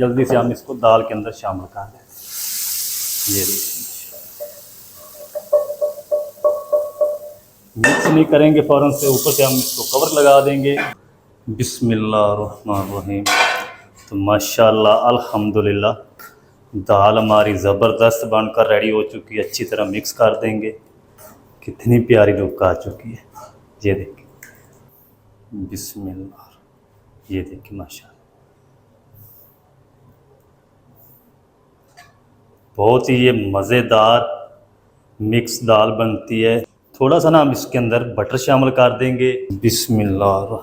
जल्दी से हम इसको दाल के अंदर शामिल कर दें। ये देखिए, मिक्स नहीं करेंगे फ़ौरन से, ऊपर से हम इसको कवर लगा देंगे। बिस्मिल्लाहिर्रहमानिर्रहीम। तो माशाल्लाह अल्हम्दुलिल्लाह दाल हमारी ज़बरदस्त बनकर रेडी हो चुकी है। अच्छी तरह मिक्स कर देंगे। कितनी प्यारी लुक आ चुकी है, ये देखिए। बिस्मिल्लाह, ये देखिए माशाल्लाह बहुत ही ये मज़ेदार मिक्स दाल बनती है। थोड़ा सा ना हम इसके अंदर बटर शामिल कर देंगे। बिस्मिल्लाह,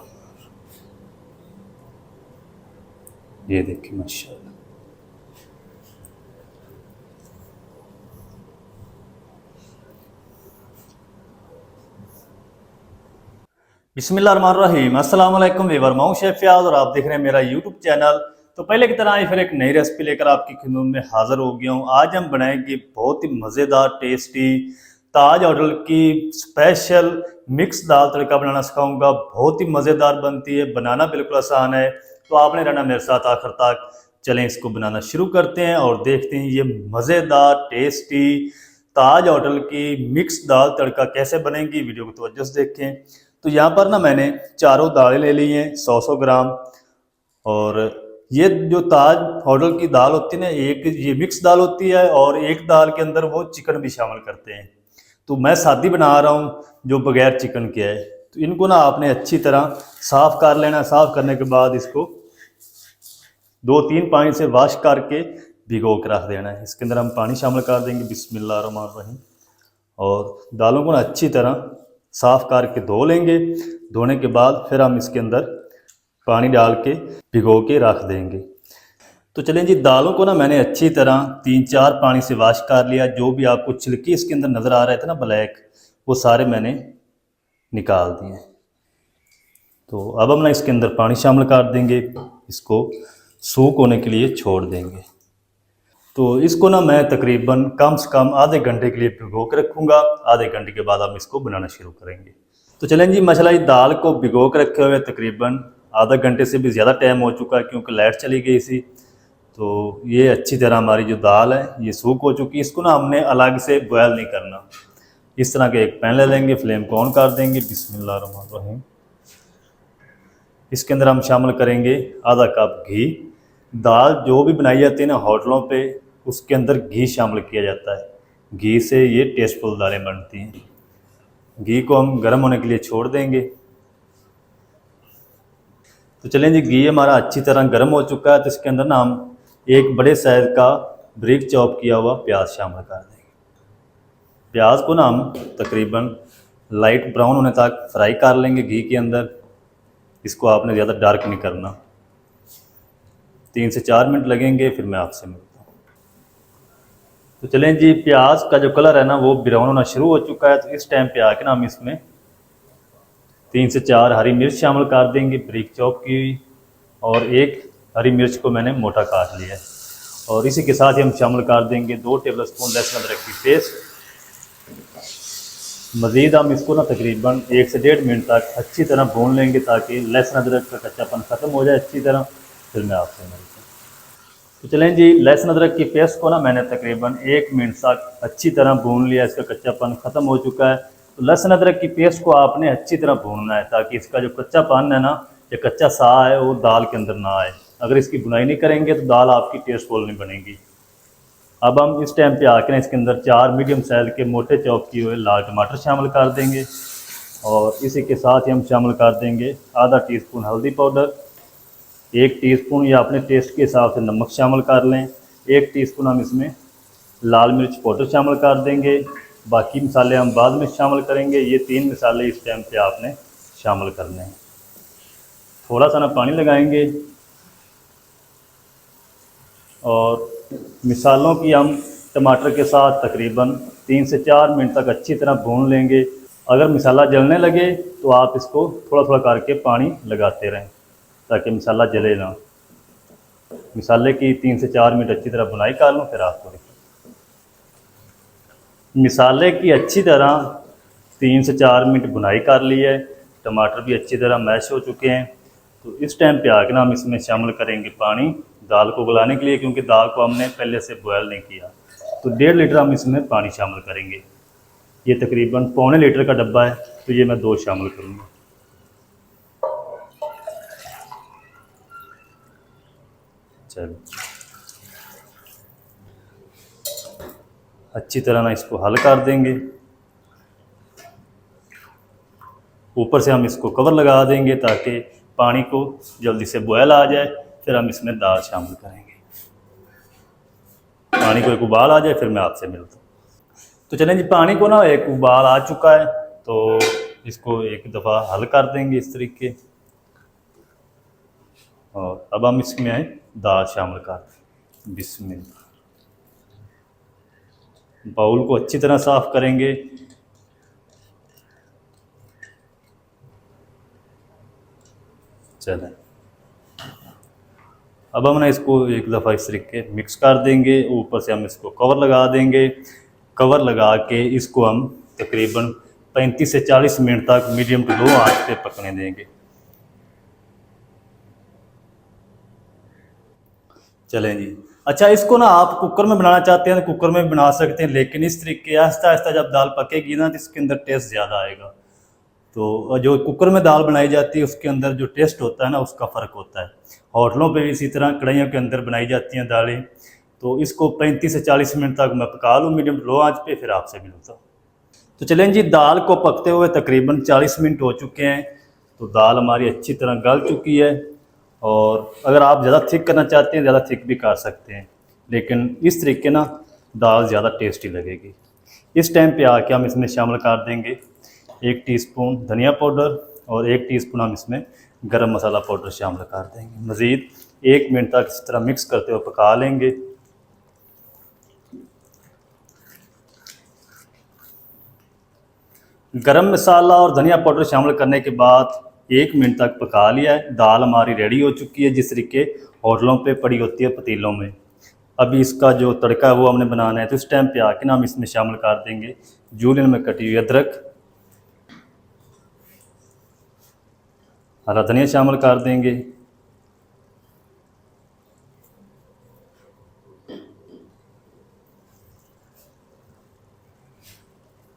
ये देखिए माशाल्लाह। बिस्मिल्लाहिर्रहमानिर्रहीम। अस्सलाम वालेकुम वीवर, मैं हूं शेफ फ़याज़ और आप देख रहे हैं मेरा यूट्यूब चैनल। तो पहले की तरह ही फिर एक नई रेसिपी लेकर आपकी खिदमत में हाज़िर हो गया हूं। आज हम बनाएंगे बहुत ही मज़ेदार टेस्टी ताज होटल की स्पेशल मिक्स दाल तड़का बनाना सिखाऊंगा। बहुत ही मज़ेदार बनती है, बनाना बिल्कुल आसान है। तो आपने रहना मेरे साथ आखिर तक। चलें इसको बनाना शुरू करते हैं और देखते हैं ये मज़ेदार टेस्टी ताज होटल की मिक्स दाल तड़का कैसे बनेगी। वीडियो को तवज्जो से देखें। तो यहाँ पर ना मैंने चारों दालें ले ली हैं 100 ग्राम। और ये जो ताज होटल की दाल होती है ना, एक ये मिक्स दाल होती है और एक दाल के अंदर वो चिकन भी शामिल करते हैं। तो मैं सादी बना रहा हूँ जो बगैर चिकन के है। तो इनको ना आपने अच्छी तरह साफ़ कर लेना। साफ़ करने के बाद इसको 2-3 पानी से वॉश करके भिगो के रख देना है। इसके अंदर हम पानी शामिल कर देंगे। बिस्मिल्लाहिर्रहमानिर्रहीम। और दालों को ना अच्छी तरह साफ़ करके धो लेंगे। धोने के बाद फिर हम इसके अंदर पानी डाल के भिगो के रख देंगे। तो चलें जी, दालों को ना मैंने अच्छी तरह 3-4 पानी से वॉश कर लिया। जो भी आपको छिलके इसके अंदर नज़र आ रहे थे ना ब्लैक, वो सारे मैंने निकाल दिए। तो अब हम ना इसके अंदर पानी शामिल कर देंगे। इसको सूख होने के लिए छोड़ देंगे। तो इसको ना मैं तकरीबन कम से कम आधे घंटे के लिए भिगो के रखूँगा। आधे घंटे के बाद हम इसको बनाना शुरू करेंगे। तो चलें जी, माशाल्लाह दाल को भिगो के रखे हुए तकरीबन आधा घंटे से भी ज़्यादा टाइम हो चुका है क्योंकि लाइट चली गई थी। तो ये अच्छी तरह हमारी जो दाल है ये सूख हो चुकी है। इसको ना हमने अलग से बॉयल नहीं करना। इस तरह के एक पैन ले लेंगे, फ्लेम को ऑन कर देंगे। बिस्मिल्लाहिर्रहमानिर्रहीम। इसके अंदर हम शामिल करेंगे आधा कप घी। दाल जो भी बनाई जाती है ना होटलों पे, उसके अंदर घी शामिल किया जाता है। घी से ये टेस्टफुल दालें बनती हैं। घी को हम गर्म होने के लिए छोड़ देंगे। तो चलें जी, घी हमारा अच्छी तरह गर्म हो चुका है। तो इसके अंदर ना हम एक बड़े साइज़ का बारीक चॉप किया हुआ प्याज शामिल कर देंगे। प्याज को ना हम तकरीबन लाइट ब्राउन होने तक फ्राई कर लेंगे घी के अंदर। इसको आपने ज़्यादा डार्क नहीं करना। 3 से 4 मिनट लगेंगे, फिर मैं आपसे मिलता हूँ। तो चलें जी, प्याज का जो कलर है ना वो ब्राउन होना शुरू हो चुका है। तो इस टाइम पे आके ना हम इसमें 3 से 4 हरी मिर्च शामिल कर देंगे बारीक चॉप की हुई। और एक हरी मिर्च को मैंने मोटा काट लिया है। और इसी के साथ ही हम शामिल कर देंगे 2 टेबलस्पून लहसुन अदरक की पेस्ट। मज़ीद हम इसको ना तकरीबन 1 से 1.5 मिनट तक अच्छी तरह भून लेंगे ताकि लहसुन अदरक का कच्चापन ख़त्म हो जाए अच्छी तरह। फिर मैं आपसे मिलता हूँ। तो चलें जी, लहसुन अदरक की पेस्ट को ना मैंने तकरीबन 1 मिनट तक अच्छी तरह भून लिया। इसका कच्चापन ख़त्म हो चुका है। तो लहसुन अदरक की पेस्ट को आपने अच्छी तरह भूनना है ताकि इसका जो कच्चापन है ना, या कच्चा सा है, वो दाल के अंदर ना आए। अगर इसकी भुनाई नहीं करेंगे तो दाल आपकी टेस्टफुल नहीं बनेगी। अब हम इस टाइम पे आके ना इसके अंदर 4 मीडियम साइज़ के मोटे चॉप किए हुए लाल टमाटर शामिल कर देंगे। और इसी के साथ ही हम शामिल कर देंगे आधा टीस्पून हल्दी पाउडर, 1 टीस्पून या अपने टेस्ट के हिसाब से नमक शामिल कर लें। 1 टीस्पून हम इसमें लाल मिर्च पाउडर शामिल कर देंगे। बाकी मसाले हम बाद में शामिल करेंगे। ये 3 मसाले इस टाइम पे आपने शामिल करने हैं। थोड़ा सा ना पानी लगाएंगे और मिसालों की हम टमाटर के साथ तकरीबन 3 से 4 मिनट तक अच्छी तरह भून लेंगे। अगर मसाला जलने लगे तो आप इसको थोड़ा थोड़ा करके पानी लगाते रहें ताकि मसाला जले ना। मसाले की 3 से 4 मिनट अच्छी तरह भुनाई कर लूँ, फिर आपको मसाले की अच्छी तरह 3 से 4 मिनट भुनाई कर ली है। टमाटर भी अच्छी तरह मैश हो चुके हैं। तो इस टाइम पे आके ना हम इसमें शामिल करेंगे पानी दाल को गलाने के लिए, क्योंकि दाल को हमने पहले से बॉयल नहीं किया। तो 1.5 लीटर हम इसमें पानी शामिल करेंगे। ये तकरीबन पौने लीटर का डब्बा है, तो ये मैं 2 शामिल करूँगा। चलो अच्छी तरह ना इसको हल कर देंगे। ऊपर से हम इसको कवर लगा देंगे ताकि पानी को जल्दी से बॉयल आ जाए। फिर हम इसमें दाल शामिल करेंगे। पानी को एक उबाल आ जाए फिर मैं आपसे मिलता हूँ। तो चलें जी, पानी को ना एक उबाल आ चुका है, तो इसको एक दफ़ा हल कर देंगे इस तरीके। और अब हम इसमें दाल शामिल कर दें। बिस्मिल्लाह। बाउल को अच्छी तरह साफ़ करेंगे। चलें अब हम ना इसको एक दफ़ा इस तरीके मिक्स कर देंगे। ऊपर से हम इसको कवर लगा देंगे। कवर लगा के इसको हम तकरीबन 35 से 40 मिनट तक मीडियम टू लो आंच पे पकने देंगे। चलें जी। अच्छा, इसको ना आप कुकर में बनाना चाहते हैं तो कुकर में भी बना सकते हैं, लेकिन इस तरीके आहिस्ता आहिस्ता जब दाल पकेगी ना तो इसके अंदर टेस्ट ज़्यादा आएगा। तो जो कुकर में दाल बनाई जाती है उसके अंदर जो टेस्ट होता है ना उसका फ़र्क होता है। होटलों पे भी इसी तरह कढ़ाइयों के अंदर बनाई जाती हैं दालें। तो इसको 35 से 40 मिनट तक मैं पका लूँ मीडियम लो आंच पे, फिर आपसे मिलता हूँ। तो चलें जी, दाल को पकते हुए तकरीबन 40 मिनट हो चुके हैं। तो दाल हमारी अच्छी तरह गल चुकी है। और अगर आप ज़्यादा थिक करना चाहते हैं ज़्यादा थिक भी कर सकते हैं, लेकिन इस तरीके ना दाल ज़्यादा टेस्टी लगेगी। इस टाइम पे आके हम इसमें शामिल कर देंगे 1 टीस्पून धनिया पाउडर और 1 टीस्पून हम इसमें गरम मसाला पाउडर शामिल कर देंगे। मज़ीद 1 मिनट तक इस तरह मिक्स करते हुए पका लेंगे। गरम मसाला और धनिया पाउडर शामिल करने के बाद 1 मिनट तक पका लिया है। दाल हमारी रेडी हो चुकी है, जिस तरीके होटलों पे पड़ी होती है पतीलों में। अभी इसका जो तड़का है वो हमने बनाना है। तो इस टाइम पे आके ना हम इसमें शामिल कर देंगे जूलियन में कटी हुई अदरक, हरा धनिया शामिल कर देंगे।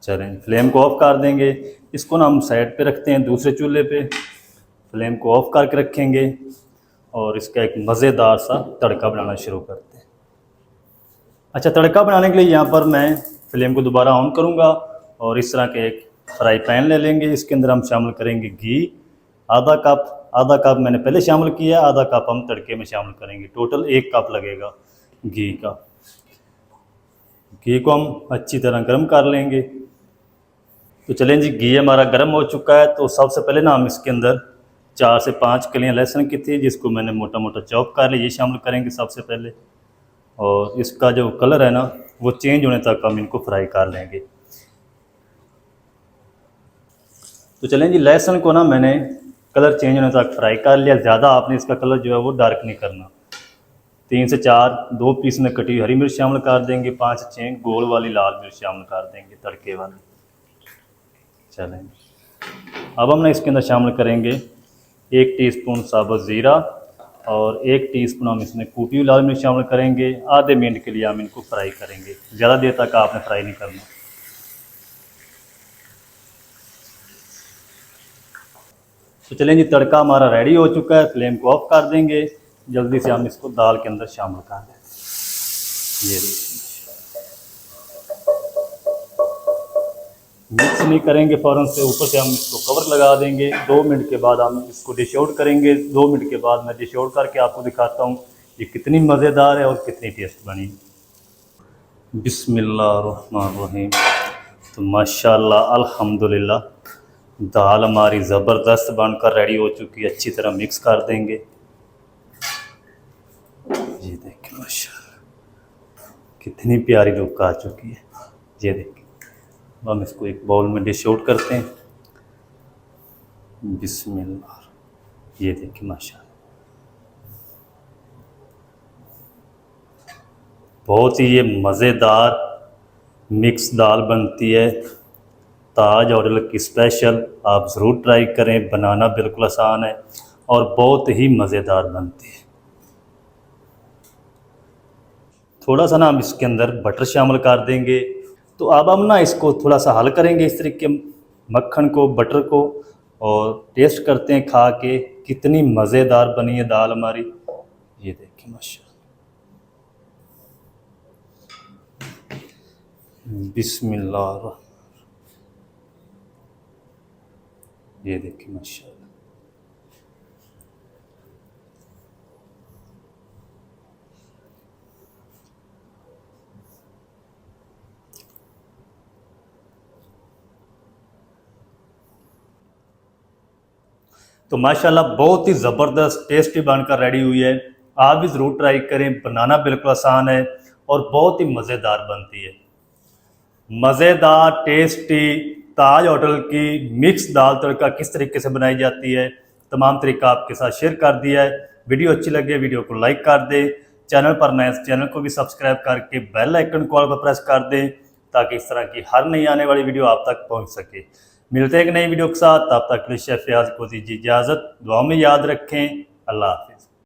चलें, फ्लेम को ऑफ कर देंगे। इसको ना हम साइड पे रखते हैं, दूसरे चूल्हे पे फ्लेम को ऑफ करके रखेंगे और इसका एक मज़ेदार सा तड़का बनाना शुरू करते हैं। अच्छा, तड़का बनाने के लिए यहाँ पर मैं फ्लेम को दोबारा ऑन करूँगा और इस तरह के एक फ्राई पैन ले लेंगे। इसके अंदर हम शामिल करेंगे घी आधा कप मैंने पहले शामिल किया, आधा कप हम तड़के में शामिल करेंगे। टोटल 1 कप लगेगा घी का। घी को हम अच्छी तरह गर्म कर लेंगे। तो चलें जी, घी हमारा गर्म हो चुका है। तो सबसे पहले ना हम इसके अंदर 4 से 5 कलियां लहसुन की थी, जिसको मैंने मोटा मोटा चॉप कर लिया, ये शामिल करेंगे सबसे पहले। और इसका जो कलर है ना वो चेंज होने तक हम इनको फ्राई कर लेंगे। तो चलें जी, लहसुन को ना मैंने कलर चेंज होने तक फ्राई कर लिया। ज़्यादा आपने इसका कलर जो है वो डार्क नहीं करना। 3 से 4 2 पीस में कटी हुई हरी मिर्च शामिल कर देंगे। 5 से 6 गोल वाली लाल मिर्च शामिल कर देंगे तड़के वाली। चलें, अब हम ना इसके अंदर शामिल करेंगे 1 टीस्पून साबुत ज़ीरा और 1 टीस्पून हम इसमें कूटी हुई लाल मिर्च शामिल करेंगे। आधे मिनट के लिए हम इनको फ्राई करेंगे, ज़्यादा देर तक आपने फ्राई नहीं करना। तो चलें जी, तड़का हमारा रेडी हो चुका है। फ्लेम को ऑफ कर देंगे। जल्दी से हम इसको दाल के अंदर शामिल कर दें। ये मिक्स नहीं करेंगे फ़ौरन से, ऊपर से हम इसको कवर लगा देंगे। 2 मिनट के बाद हम इसको डिश आउट करेंगे। 2 मिनट के बाद मैं डिश आउट करके आपको दिखाता हूँ ये कितनी मज़ेदार है और कितनी टेस्ट बनी। बिस्मिल्लाहिर्रहमानिर्रहीम। तो माशाल्लाह अल्हम्दुलिल्लाह दाल हमारी ज़बरदस्त बनकर रेडी हो चुकी है। अच्छी तरह मिक्स कर देंगे। ये देखिए माशाल्लाह कितनी प्यारी लुक आ चुकी है। ये देखिए, हम इसको एक बाउल में डिश आउट करते हैं। बिस्मिल्लाह। ये देखिए माशाल्लाह बहुत ही ये मज़ेदार मिक्स दाल बनती है। ताज होटल की स्पेशल, आप ज़रूर ट्राई करें। बनाना बिल्कुल आसान है और बहुत ही मज़ेदार बनती है। थोड़ा सा ना हम इसके अंदर बटर शामिल कर देंगे। तो अब हम ना इसको थोड़ा सा हल करेंगे इस तरीके मक्खन को, बटर को, और टेस्ट करते हैं खा के कितनी मज़ेदार बनी है दाल हमारी। ये देखिए माशाल्लाह, बिस्मिल्लाह, ये देखिए माशाल्लाह। तो माशाल्लाह बहुत ही ज़बरदस्त टेस्टी बनकर रेडी हुई है। आप भी ज़रूर ट्राई करें, बनाना बिल्कुल आसान है और बहुत ही मज़ेदार बनती है। मज़ेदार टेस्टी ताज होटल की मिक्स दाल तड़का किस तरीके से बनाई जाती है, तमाम तरीका आपके साथ शेयर कर दिया है। वीडियो अच्छी लगे वीडियो को लाइक कर दें, चैनल पर नए चैनल को भी सब्सक्राइब करके बेल आइकन को ऑल पर प्रेस कर दें ताकि इस तरह की हर नई आने वाली वीडियो आप तक पहुंच सके। मिलते हैं एक नई वीडियो के साथ, तब तक के लिए शेफ फयाज को दीजिए इजाज़त। दुआ में याद रखें। अल्लाह हाफिज़।